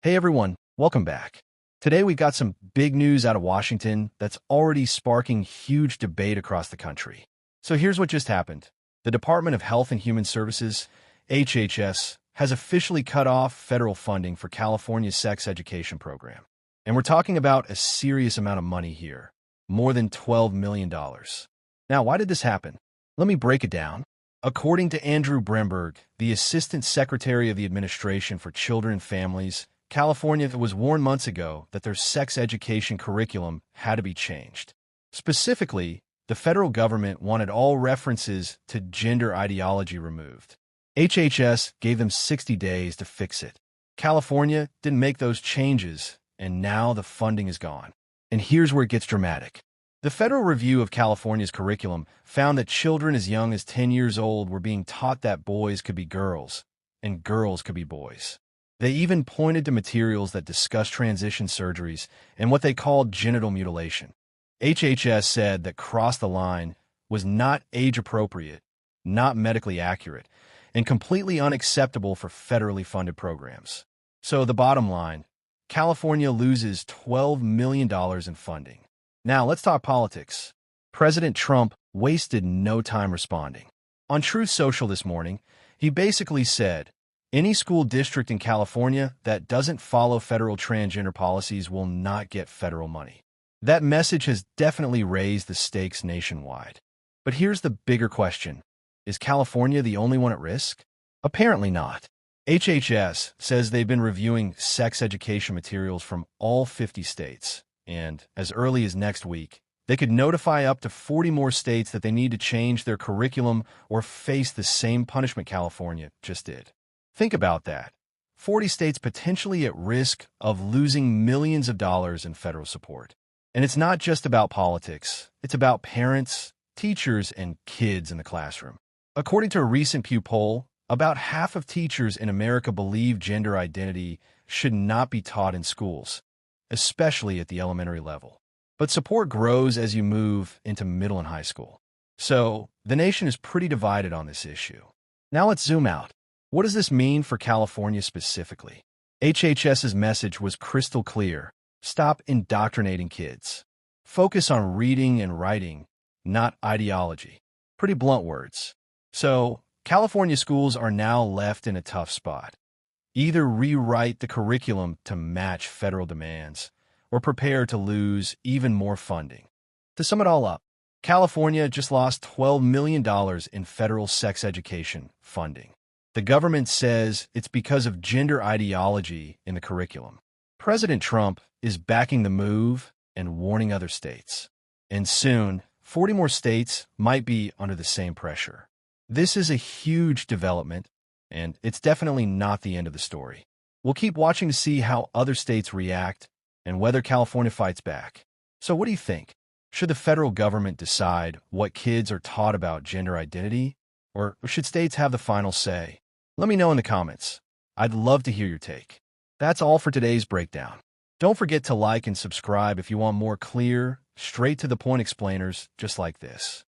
Hey everyone, welcome back. Today we got some big news out of Washington that's already sparking huge debate across the country. So here's what just happened. The Department of Health and Human Services, HHS, has officially cut off federal funding for California's sex education program. And we're talking about a serious amount of money here, more than $12 million. Now, why did this happen? Let me break it down. According to Andrew Bremberg, the Assistant Secretary of the Administration for Children and Families, California was warned months ago that their sex education curriculum had to be changed. Specifically, the federal government wanted all references to gender ideology removed. HHS gave them 60 days to fix it. California didn't make those changes, and now the funding is gone. And here's where it gets dramatic. The Federal Review of California's curriculum found that children as young as 10 years old were being taught that boys could be girls and girls could be boys. They even pointed to materials that discussed transition surgeries and what they called genital mutilation. HHS said that Cross the Line was not age-appropriate, not medically accurate, and completely unacceptable for federally funded programs. So the bottom line, California loses $12 million in funding. Now let's talk politics. President Trump wasted no time responding. On Truth Social this morning, he basically said, any school district in California that doesn't follow federal transgender policies will not get federal money. That message has definitely raised the stakes nationwide. But here's the bigger question. Is California the only one at risk? Apparently not. HHS says they've been reviewing sex education materials from all 50 states, and as early as next week, they could notify up to 40 more states that they need to change their curriculum or face the same punishment California just did. Think about that. 40 states potentially at risk of losing millions of dollars in federal support. And it's not just about politics. It's about parents, teachers, and kids in the classroom. According to a recent Pew poll, about half of teachers in America believe gender identity should not be taught in schools, especially at the elementary level. But support grows as you move into middle and high school. So the nation is pretty divided on this issue. Now let's zoom out. What does this mean for California specifically? HHS's message was crystal clear. Stop indoctrinating kids. Focus on reading and writing, not ideology. Pretty blunt words. So, California schools are now left in a tough spot. Either rewrite the curriculum to match federal demands, or prepare to lose even more funding. To sum it all up, California just lost $12 million in federal sex education funding. The government says it's because of gender ideology in the curriculum. President Trump is backing the move and warning other states. And soon, 40 more states might be under the same pressure. This is a huge development, and it's definitely not the end of the story. We'll keep watching to see how other states react and whether California fights back. So what do you think? Should the federal government decide what kids are taught about gender identity? Or should states have the final say? Let me know in the comments. I'd love to hear your take. That's all for today's breakdown. Don't forget to like and subscribe if you want more clear, straight-to-the-point explainers just like this.